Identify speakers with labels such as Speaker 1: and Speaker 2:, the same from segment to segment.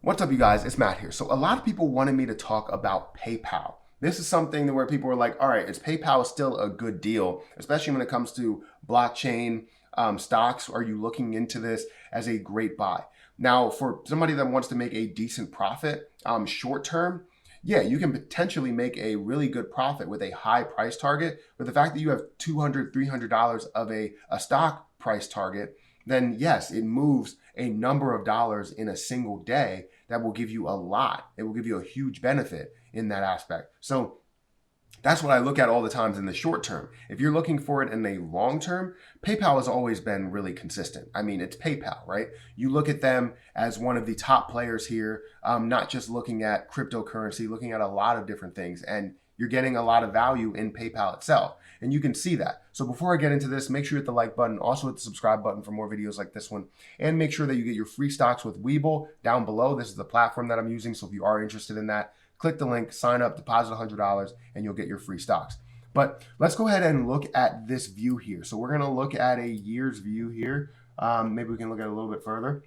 Speaker 1: What's up, you guys? It's Matt here. So a lot of people wanted me to talk about PayPal. This is something where people are like, all right, is PayPal still a good deal, especially when it comes to blockchain stocks? Are you looking into this as a great buy? Now, for somebody that wants to make a decent profit short term, yeah, you can potentially make a really good profit with a high price target. But the fact that you have $200, $300 of a stock price target, then yes, it moves a number of dollars in a single day that will give you a lot. It will give you a huge benefit in that aspect. So that's what I look at all the times in the short term. If you're looking for it in the long term, PayPal has always been really consistent. I mean, it's PayPal, right? You look at them as one of the top players here, not just looking at cryptocurrency, looking at a lot of different things. And you're getting a lot of value in PayPal itself. And you can see that. So before I get into this, make sure you hit the like button, also hit the subscribe button for more videos like this one, and make sure that you get your free stocks with Webull down below. This is the platform that I'm using. So if you are interested in that, click the link, sign up, deposit $100, and you'll get your free stocks. But let's go ahead and look at this view here. So we're going to look at a year's view here. Maybe we can look at it a little bit further.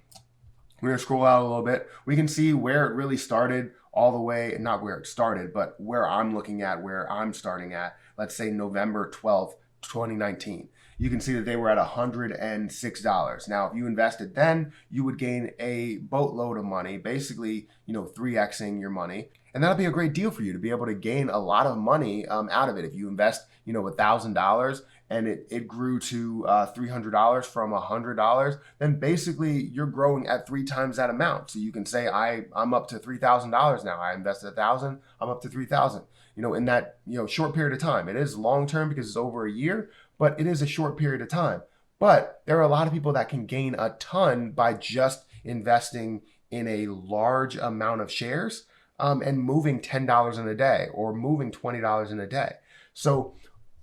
Speaker 1: We're going to scroll out a little bit. We can see where it really started all the way, not where it started, but where I'm looking at, where I'm starting at, let's say November 12th, 2019. You can see that they were at $106. Now, if you invested then, you would gain a boatload of money, basically, 3xing your money. And that'll be a great deal for you to be able to gain a lot of money out of it. If you invest, $1,000 and it grew to $300 from $100, then basically you're growing at 3 times that amount. So you can say I'm up to $3,000 now. I invested 1,000, I'm up to 3,000. In that short period of time. It is long term because it's over a year, but it is a short period of time. But there are a lot of people that can gain a ton by just investing in a large amount of shares and moving $10 in a day or moving $20 in a day. So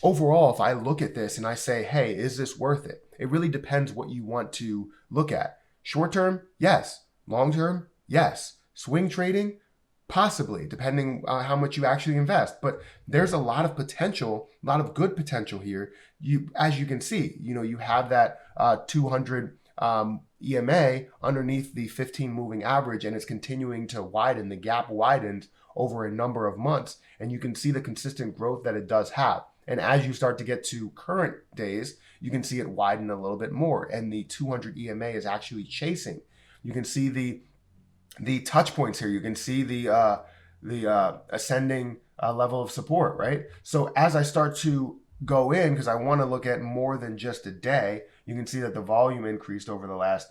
Speaker 1: overall, if I look at this and I say, hey, is this worth it? It really depends what you want to look at. Short term, yes. Long term, yes. Swing trading, possibly, depending on how much you actually invest. But there's a lot of potential, a lot of good potential here. As you can see, you have that 200 EMA underneath the 15 moving average, and it's continuing to widen. The gap widens over a number of months, and you can see the consistent growth that it does have. And as you start to get to current days, you can see it widen a little bit more, and the 200 EMA is actually chasing. You can see the touch points here. You can see the ascending level of support, right? So as I start to go in, because I want to look at more than just a day, you can see that the volume increased over the last,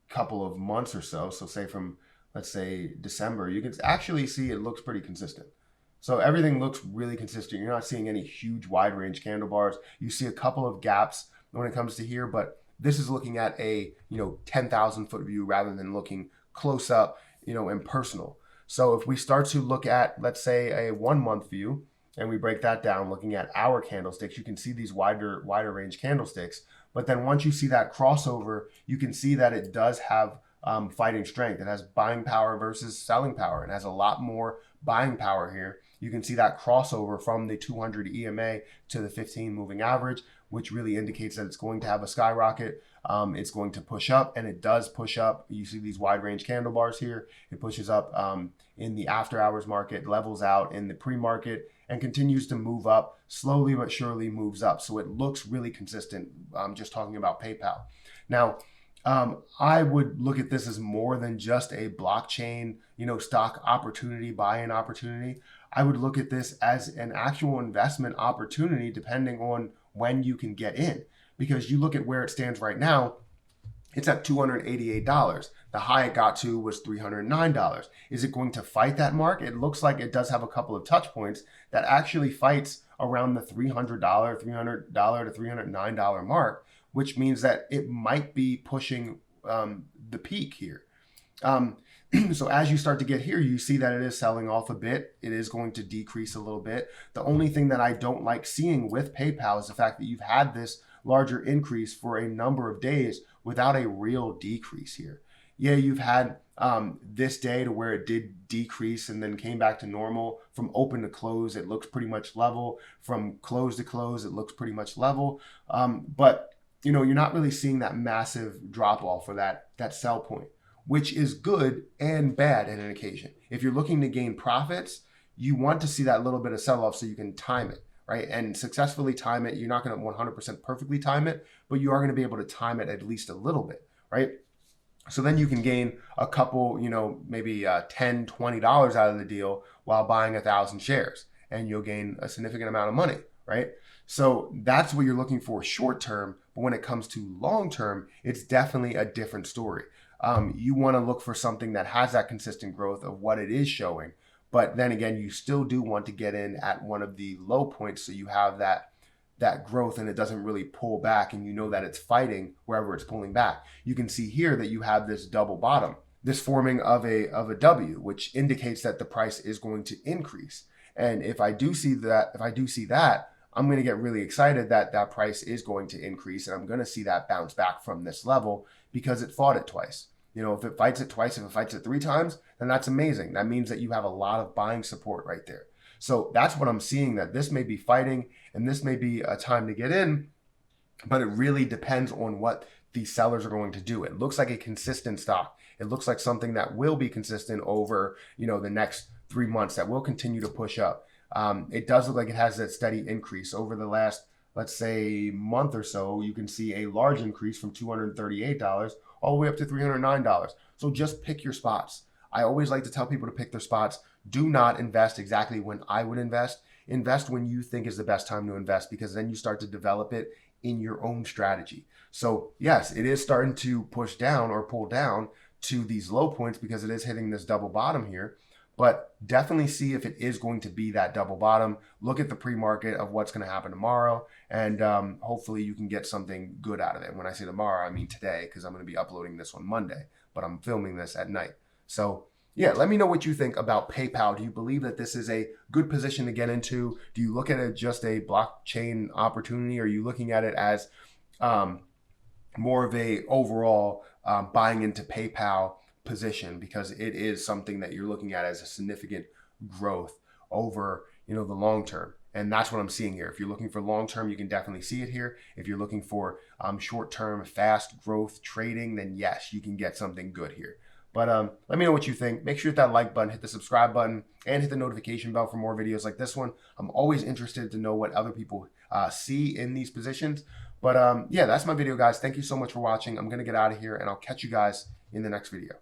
Speaker 1: couple of months or so. So say from, let's say December, you can actually see it looks pretty consistent. So everything looks really consistent. You're not seeing any huge wide range candle bars. You see a couple of gaps when it comes to here, but this is looking at a, 10,000 foot view rather than looking close up, and personal. So if we start to look at, let's say, a 1 month view, and we break that down looking at our candlesticks, you can see these wider range candlesticks. But then once you see that crossover, you can see that it does have fighting strength. It has buying power versus selling power. It has a lot more buying power here. You can see that crossover from the 200 EMA to the 15 moving average, which really indicates that it's going to have a skyrocket. It's going to push up, and it does push up. You see these wide range candle bars here. It pushes up in the after hours market, levels out in the pre-market, and continues to move up, slowly but surely moves up. So it looks really consistent. I'm just talking about PayPal. Now, I would look at this as more than just a blockchain, stock opportunity, buy-in opportunity. I would look at this as an actual investment opportunity depending on when you can get in. Because you look at where it stands right now, it's at $288. The high it got to was $309. Is it going to fight that mark? It looks like it does have a couple of touch points that actually fights around the $300 to $309 mark, which means that it might be pushing the peak here. So as you start to get here, you see that it is selling off a bit. It is going to decrease a little bit. The only thing that I don't like seeing with PayPal is the fact that you've had this larger increase for a number of days without a real decrease here. Yeah, you've had this day to where it did decrease and then came back to normal. From open to close, it looks pretty much level. From close to close, it looks pretty much level. But you're not really seeing that massive drop off or that sell point. which is good and bad at an occasion. If you're looking to gain profits, you want to see that little bit of sell-off so you can time it, right? And successfully time it. You're not going to 100% perfectly time it, but you are going to be able to time it at least a little bit, right? So then you can gain a couple, maybe $10, $20 out of the deal while buying 1,000 shares, and you'll gain a significant amount of money, right? So that's what you're looking for short term. But when it comes to long term, it's definitely a different story. You want to look for something that has that consistent growth of what it is showing. But then again, you still do want to get in at one of the low points so you have that growth and it doesn't really pull back, and you know that it's fighting wherever it's pulling back. You can see here that you have this double bottom, this forming of a W, which indicates that the price is going to increase. And if I do see that, I'm going to get really excited that that price is going to increase, and I'm going to see that bounce back from this level because it fought it twice. If it fights it twice, if it fights it 3 times, then that's amazing. That means that you have a lot of buying support right there. So that's what I'm seeing, that this may be fighting and this may be a time to get in, but it really depends on what these sellers are going to do. It looks like a consistent stock. It looks like something that will be consistent over, the next 3 months, that will continue to push up. It does look like it has that steady increase over the last, let's say, month or so. You can see a large increase from $238 all the way up to $309. So just pick your spots. I always like to tell people to pick their spots. Do not invest exactly when I would invest. Invest when you think is the best time to invest, because then you start to develop it in your own strategy. So yes, it is starting to push down or pull down to these low points because it is hitting this double bottom here. But definitely see if it is going to be that double bottom. Look at the pre-market of what's going to happen tomorrow, and hopefully you can get something good out of it. When I say tomorrow, I mean today, because I'm going to be uploading this on Monday, but I'm filming this at night. So yeah, let me know what you think about PayPal. Do you believe that this is a good position to get into? Do you look at it just a blockchain opportunity? Or are you looking at it as more of a overall buying into PayPal position, because it is something that you're looking at as a significant growth over the long term? And that's what I'm seeing here. If you're looking for long term, you can definitely see it here. If you're looking for short term fast growth trading, then yes, you can get something good here. But let me know what you think. Make sure you hit that like button, hit the subscribe button, and hit the notification bell for more videos like this one. I'm always interested to know what other people see in these positions. But yeah, that's my video, guys. Thank you so much for watching. I'm going to get out of here, and I'll catch you guys in the next video.